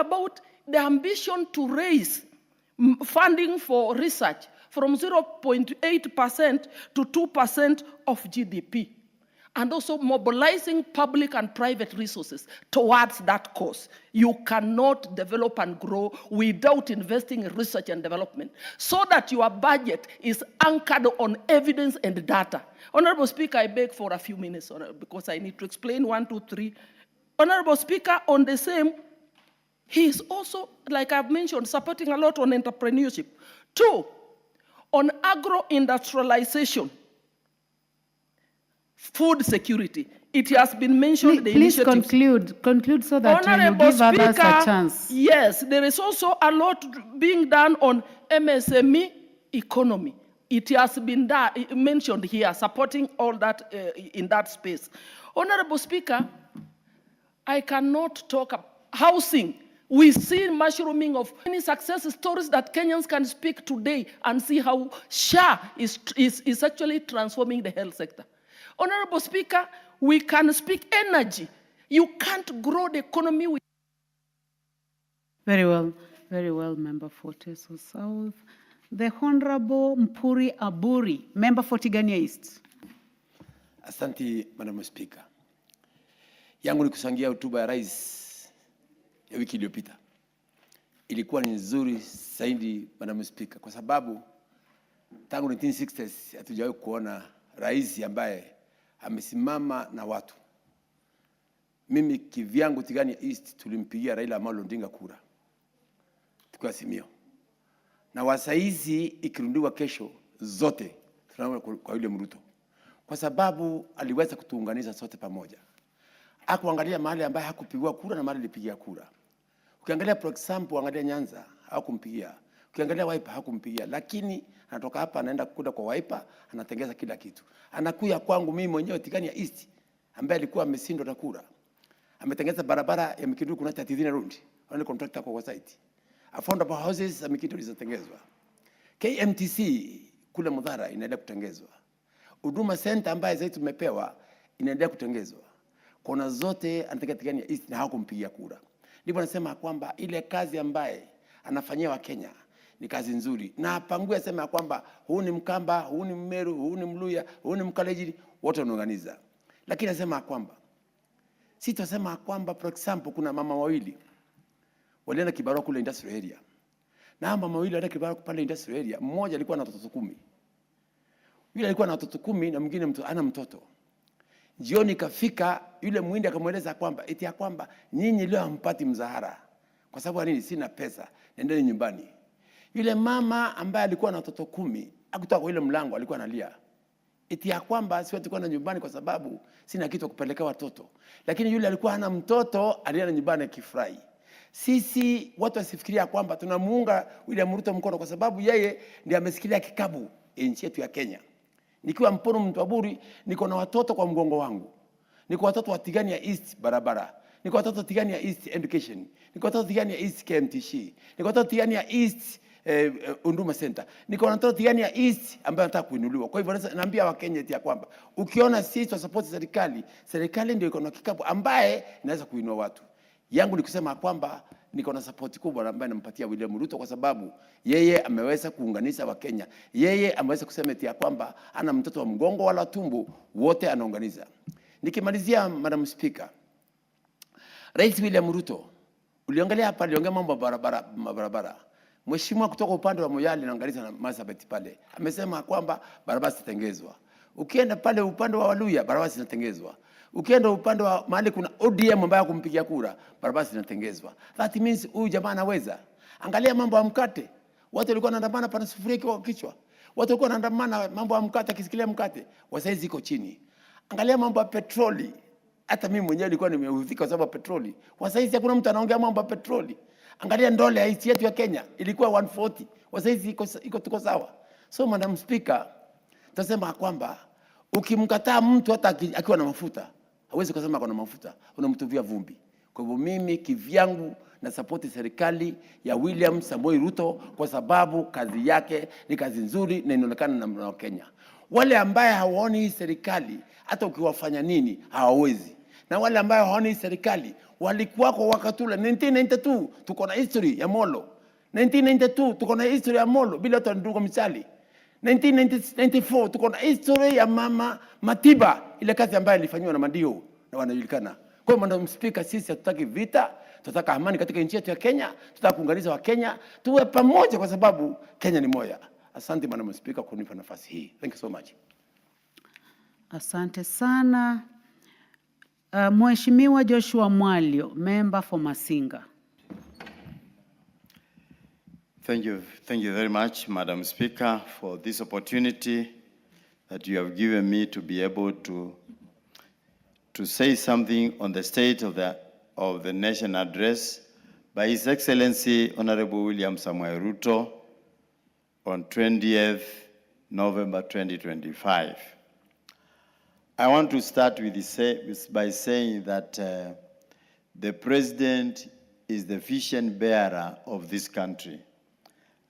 about the ambition to raise funding for research from 0.8% to 2% of GDP, and also mobilizing public and private resources towards that cause. You cannot develop and grow without investing in research and development, so that your budget is anchored on evidence and data. Honorable Speaker, I beg for a few minutes because I need to explain 1, 2, 3. Honorable Speaker, on the same, he is also, like I've mentioned, supporting a lot on entrepreneurship. 2, on agro-industrialization. Food security. It has been mentioned. Please conclude so that you give others a chance. Yes, there is also a lot being done on MSME economy. It has been mentioned here, supporting all that in that space. Honorable Speaker, I cannot talk about housing. We see mushrooming of many success stories that Kenyans can speak today and see how SHA is actually transforming the health sector. Honorable Speaker, we can speak energy. You can't grow the economy with... Very well, Member for Teso South. The Honorable Mpuru Aburi, Member for Tigania East. Asante, Madam Speaker. Yangu ni kusangia hotuba ya rais ya wiki iliyopita. Ilikuwa ni nzuri zaidi, Madam Speaker, kwa sababu tangu 1960s hatujawahi kuona rais ambaye amesimama na watu. Mimi kivyangu Tigania East tulimpigia Raila Amolo Odinga kura, tukiwa Simio. Na wasaizi ikirundiwa kesho zote tunaona kwa yule Ruto, kwa sababu aliweza kutuunganisha sote pamoja. Hakuangalia mahali ambaye hakupigwa kura na mahali alipigia kura. Ukiangalia for example, angalia Nyanza hakumpigia. Ukiangalia Wiper hakumpigia, lakini anatoka hapa anaenda kukuda kwa Wiper, anatengeza kila kitu. Anakuja kwangu mimi mwenyewe Tigania East ambaye alikuwa ameshindwa na kura. Ametengeza barabara ya Mikinduri kuna 30 road. Wale contractor kwa site. Affordable houses za Mikinduri zitengezwa. KMTC kule Mudhara inaendelea kutengezwa. Huduma center ambaye zaidi tumepewa inaendelea kutengezwa. Kona zote anataka Tigania East na hakumpigia kura. Ndipo nasema kwamba ile kazi ambaye anafanyia wa Kenya ni kazi nzuri. Na apangue asema kwamba huu ni Mkamba, huu ni Meru, huu ni Mluya, huu ni Mkaleji, wote wanaorganiza. Lakini nasema kwamba sitasema kwamba for example kuna mama wawili walienda kibarua kule industrial area. Na mama wawili walienda kibarua pale industrial area, mmoja alikuwa na watoto 10. Yule alikuwa na watoto 10 na mwingine ana mtoto. Jioni kafika, yule mwindi akamweleza kwamba eti ya kwamba nyinyi leo hampati mzahara. Kwa sababu nini? Sina pesa, nendeni nyumbani. Yule mama ambaye alikuwa na watoto 10, akutoka kwa ile mlango alikuwa analia. Eti ya kwamba siwezi kwenda nyumbani kwa sababu sina kitu kupeleka watoto. Lakini yule alikuwa hana mtoto, alienda nyumbani akifurahi. Sisi watu wasifikiria kwamba tunamuunga William Ruto mkono kwa sababu yeye ndiye amesikilia kikabu nchi yetu ya Kenya. Nikiwa Mpuru mtu Aburi, niko na watoto kwa mgongo wangu. Niko watoto wa Tigania East barabara. Niko watoto Tigania East education. Niko watoto Tigania East KMTC. Niko watoto Tigania East Huduma Center. Niko watoto Tigania East ambayo nataka kuinuliwa. Kwa hivyo naambia Wakenya eti ya kwamba ukiona sisi tunasupport serikali ndio iko na kikapu ambaye inaweza kuinua watu. Yangu ni kusema kwamba niko na support kubwa ambaye nampatia William Ruto kwa sababu yeye ameweza kuunganisha Wakenya. Yeye ameweza kusema eti ya kwamba ana mtoto wa mgongo wala tumbo, wote anaunganisha. Nikimalizia, Madam Speaker, Rais William Ruto uliangalia hapa, aliongea mambo barabara. Mheshimiwa kutoka upande wa Moyale na Ngarissa na Marsabit pale amesema kwamba barabara zitengezwa. Ukienda pale upande wa Waluya barabara zinatengezwa. Ukienda upande wa mahali kuna ODM ambaye kumpigia kura, barabara zinatengezwa. That means huyu jamaa anaweza. Angalia mambo ya mkate. Watu walikuwa wanaandamana pana sufuria kwa kichwa. Watu walikuwa wanaandamana mambo ya mkate, akisikilia mkate, wasaizi iko chini. Angalia mambo ya petroli. Hata mimi mwenyewe nilikuwa nimehuzika kwa sababu ya petroli. Wasaizi hakuna mtu anaongea mambo ya petroli. Angalia ndole ya nchi yetu ya Kenya ilikuwa 140. Wasaizi iko tuko sawa. So Madam Speaker, tutasema kwamba ukimkataa mtu hata akiwa na mafuta, hawezi kusema kuna mafuta, unamtuvia vumbi. Kwa hivyo mimi kivyangu na support serikali ya William Samoei Ruto kwa sababu kazi yake ni kazi nzuri na inaonekana na Wakenya. Wale ambaye hawaoni hii serikali hata ukiwafanya nini hawawezi. na wale ambao hawana serikali walikuwako wakati ule 1992. Tuko na history ya Molo 1992, tuko na history ya Molo bila hata ndugu misali. 1994 tuko na history ya mama Matiba, ile kazi ambayo ilifanywa na Madio na wanajulikana. Kwa hiyo Madam Speaker, sisi hatutaki vita, tunataka amani katika nchi yetu ya Kenya, tunataka kuunganisha wa Kenya, tuwe pamoja kwa sababu Kenya ni moja. Asante Madam Speaker kwa kunipa nafasi hii. Thank you so much. Asante sana. Mheshimiwa Joshua Mwalio, member for Masinga. Thank you very much, Madam Speaker, for this opportunity that you have given me to be able to say something on the state of the nation address by His Excellency Honorable William Samoei Ruto on 20th November 2025. I want to start by saying that the President is the vision bearer of this country.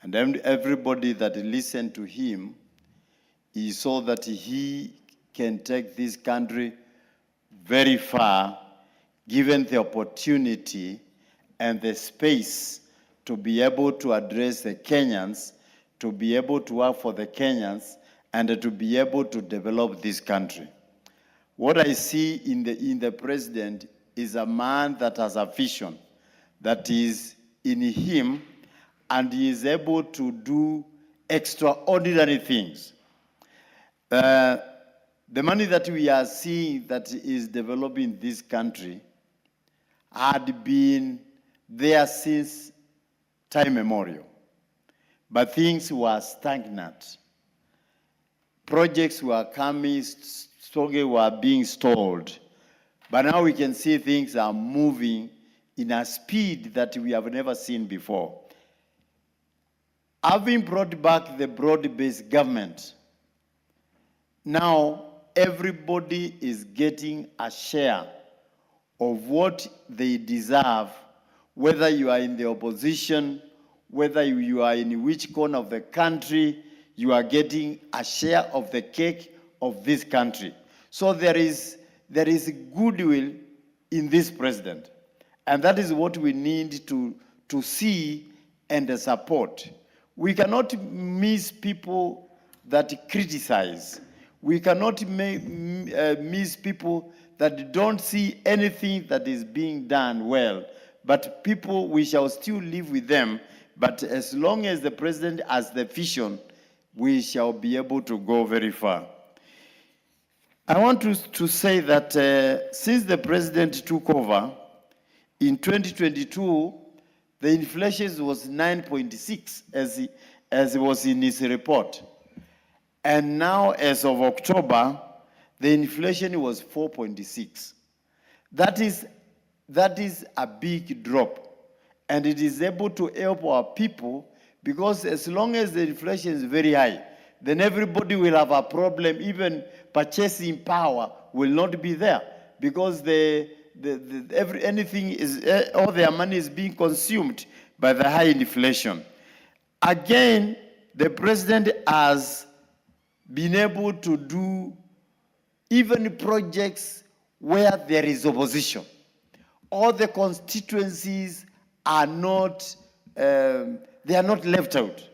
And everybody that listened to him, he saw that he can take this country very far, given the opportunity and the space to be able to address the Kenyans, to be able to work for the Kenyans, and to be able to develop this country. What I see in the President is a man that has a vision that is in him, and he is able to do extraordinary things. The money that we are seeing that is developing this country had been there since time immemorial, but things were stagnant. Projects were coming, were being stalled, but now we can see things are moving in a speed that we have never seen before. Having brought back the broad-based government, now everybody is getting a share of what they deserve, whether you are in the opposition, whether you are in which corner of the country, you are getting a share of the cake of this country. So there is goodwill in this president. And that is what we need to see and support. We cannot miss people that criticize. We cannot miss people that don't see anything that is being done well. But people, we shall still live with them. But as long as the president has the vision, we shall be able to go very far. I want to say that since the president took over, in 2022, the inflation was 9.6 as it was in his report. And now, as of October, the inflation was 4.6. That is a big drop. And it is able to help our people, because as long as the inflation is very high, then everybody will have a problem. Even purchasing power will not be there, because anything is, all their money is being consumed by the high inflation. Again, the president has been able to do even projects where there is opposition. All the constituencies are not, they are not left out.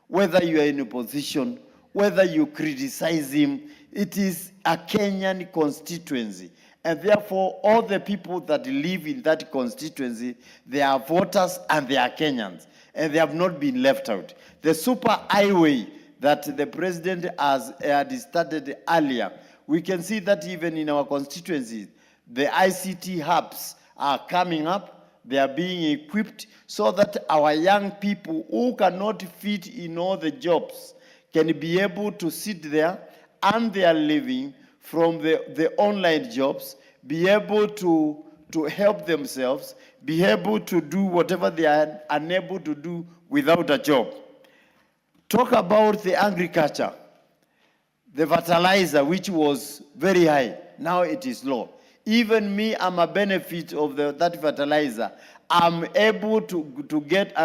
Whether you are in opposition, whether you criticize him, it is a Kenyan constituency. And therefore, all the people that live in that constituency, they are voters and they are Kenyans. And they have not been left out. The super highway that the president had started earlier, we can see that even in our constituencies, the ICT hubs are coming up. They are being equipped so that our young people who cannot fit in all the jobs can be able to sit there and they are living from the online jobs, be able to help themselves, be able to do whatever they are unable to do without a job. Talk about the agriculture, the fertilizer, which was very high, now it is low. Even me, I'm a benefit of that fertilizer. I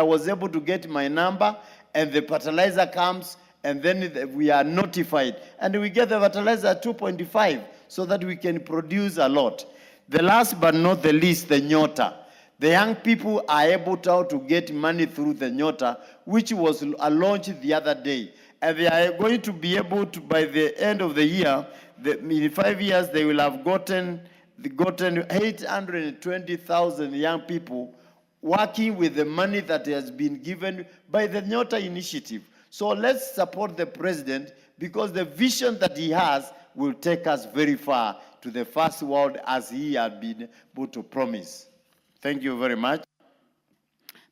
was able to get my number, and the fertilizer comes, and then we are notified. And we get the fertilizer at 2.5 so that we can produce a lot. The last but not the least, the Nyota. The young people are able to get money through the Nyota, which was launched the other day. And they are going to be able to, by the end of the year, in 5 years, they will have gotten 820,000 young people working with the money that has been given by the Nyota initiative. So let's support the president, because the vision that he has will take us very far to the first world, as he had been able to promise. Thank you very much.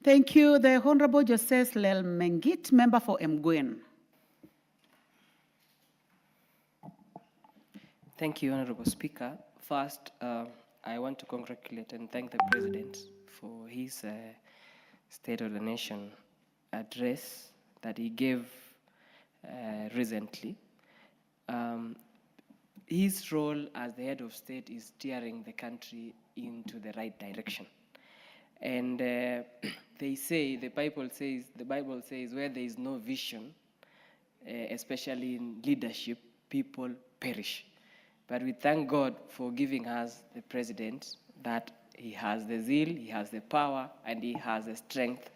Thank you. The Honorable Joseph Lel Mengit, member for Mgwen. Thank you, Honorable Speaker. First, I want to congratulate and thank the President for his State of the Nation address that he gave recently. His role as the head of state is steering the country into the right direction. And they say, the Bible says, where there is no vision, especially in leadership, people perish. But we thank God for giving us the president, that he has the zeal, he has the power, and he has the strength,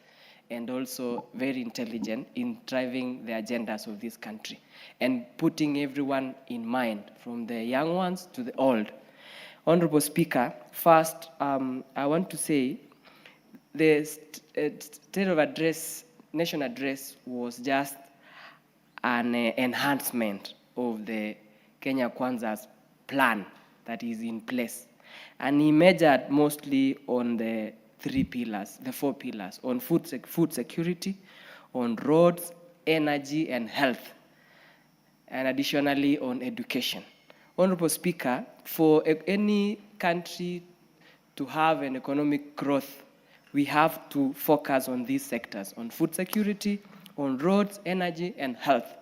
and also very intelligent in driving the agendas of this country and putting everyone in mind, from the young ones to the old. Honorable Speaker, first, I want to say the State of Address, Nation Address was just an enhancement of the Kenya Kwanza's plan that is in place. And he measured mostly on the three pillars, the four pillars, on food security, on roads, energy, and health, and additionally on education. Honorable Speaker, for any country to have an economic growth, we have to focus on these sectors, on food security, on roads, energy, and health,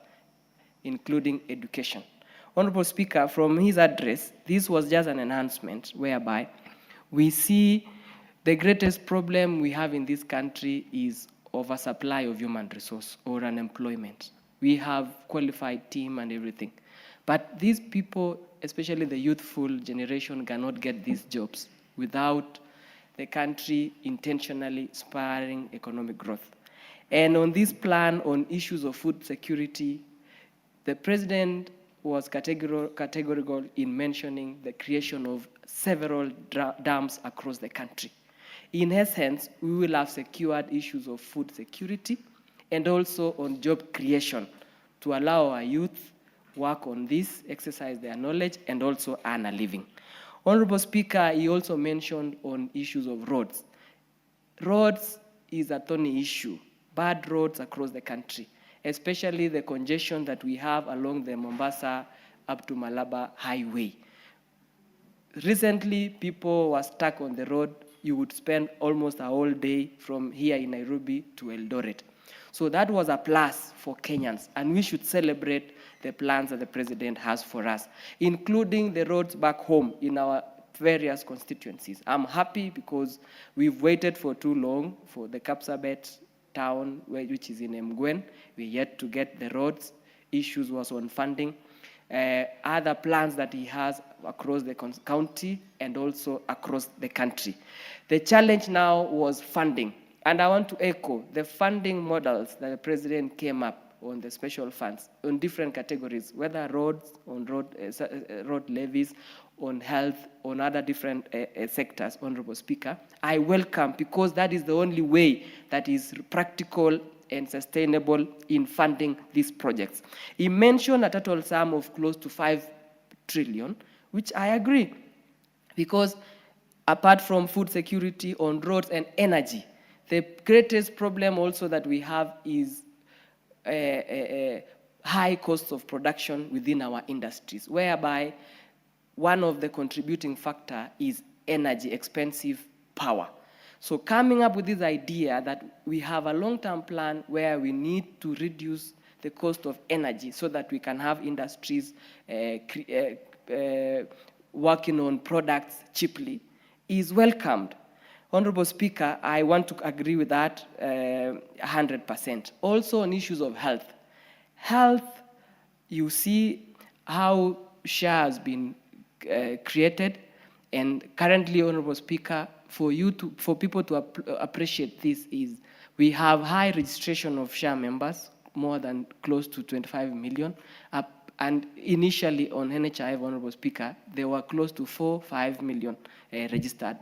including education. Honorable Speaker, from his address, this was just an enhancement whereby we see the greatest problem we have in this country is oversupply of human resource or unemployment. We have qualified team and everything. But these people, especially the youthful generation, cannot get these jobs without the country intentionally spurring economic growth. And on this plan on issues of food security, the president was categorical in mentioning the creation of several dams across the country. In essence, we will have secured issues of food security and also on job creation to allow our youth work on this, exercise their knowledge, and also earn a living. Honorable Speaker, he also mentioned on issues of roads. Roads is a thorny issue, bad roads across the country, especially the congestion that we have along the Mombasa up to Malaba highway. Recently, people were stuck on the road. You would spend almost a whole day from here in Nairobi to Eldoret. So that was a plus for Kenyans, and we should celebrate the plans that the president has for us, including the roads back home in our various constituencies. I'm happy because we've waited for too long for the Kapsabet town, which is in Mgwen. We're yet to get the roads. Issues was on funding. Other plans that he has across the county and also across the country. The challenge now was funding. And I want to echo the funding models that the president came up on the special funds on different categories, whether roads, on road levies, on health, on other different sectors, Honorable Speaker. I welcome, because that is the only way that is practical and sustainable in funding these projects. He mentioned a total sum of close to 5 trillion, which I agree, because apart from food security on roads and energy, the greatest problem also that we have is high costs of production within our industries, whereby one of the contributing factor is energy, expensive power. So coming up with this idea that we have a long-term plan where we need to reduce the cost of energy so that we can have industries working on products cheaply is welcomed. Honorable Speaker, I want to agree with that 100%. Also on issues of health. Health, you see how SHA has been created, And currently, Honorable Speaker, for people to appreciate this is we have high registration of SHA members, more than close to 25 million. And initially on NHIF, Honorable Speaker, there were close to 4-5 million registered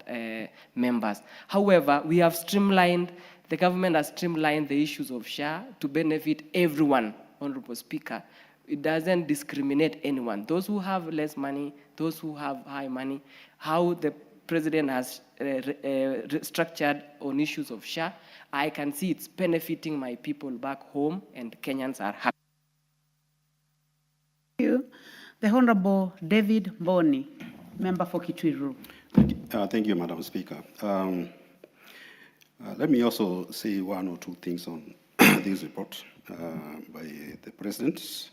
members. However, we have streamlined, the government has streamlined the issues of SHA to benefit everyone, Honorable Speaker. It doesn't discriminate anyone. Those who have less money, those who have high money, how the president has structured on issues of SHA, I can see it's benefiting my people back home, and Kenyans are happy. Thank you. The Honorable David Mboni, member for Kitwiru. Thank you, Madam Speaker. Let me also say one or two things on this report by the President.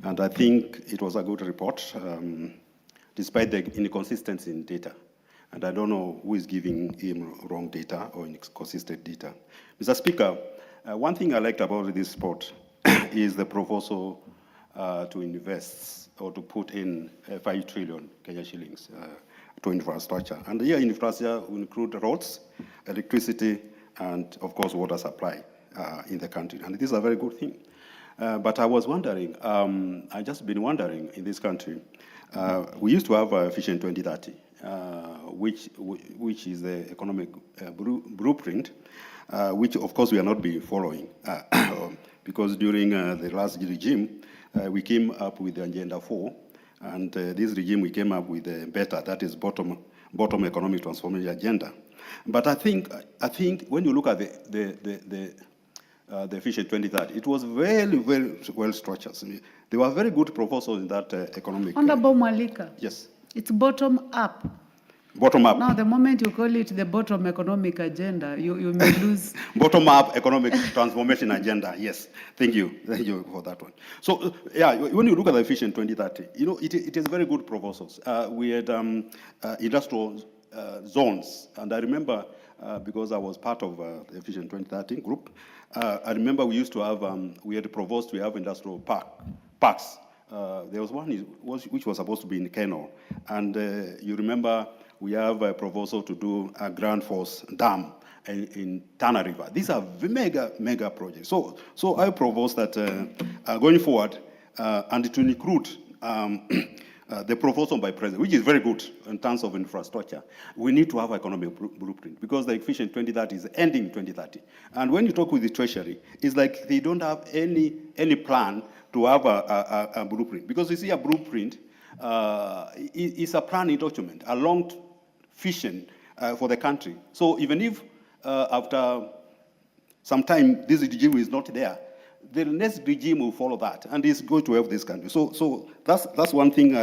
And I think it was a good report, despite the inconsistency in data. And I don't know who is giving him wrong data or inconsistent data. Mr. Speaker, one thing I liked about this report is the proposal to invest or to put in 5 trillion Kenya shillings to infrastructure. And here infrastructure will include roads, electricity, and of course water supply in the country. And this is a very good thing. But I was wondering, I just been wondering in this country, we used to have Vision 2030, which is the economic blueprint, which of course we are not be following, because during the last regime, we came up with the Agenda 4, and this regime we came up with the better, that is bottom economic transformation agenda. But I think when you look at the Vision 2030, it was very, very well structured. There were very good proposals in that economic. Honorable Mwalika. Yes. It's bottom up. Bottom up. Now, the moment you call it the bottom economic agenda, you may lose. Bottom up economic transformation agenda. Yes. Thank you for that one. So, yeah, when you look at the Vision 2030, it is very good proposals. We had industrial zones, and I remember because I was part of the Vision 2030 group. I remember we used to have, we had proposed to have industrial parks. There was one which was supposed to be in Keno. And you remember we have a proposal to do a Grand Force Dam in Tana River. These are mega projects. So I propose that going forward, and to include the proposal by President, which is very good in terms of infrastructure, we need to have economic blueprint, because the Vision 2030 is ending 2030. And when you talk with the Treasury, it's like they don't have any plan to have a blueprint. Because you see, a blueprint is a planning document, a long vision for the country. So even if after some time this regime is not there, the next regime will follow that, and it's going to help this country. So that's one thing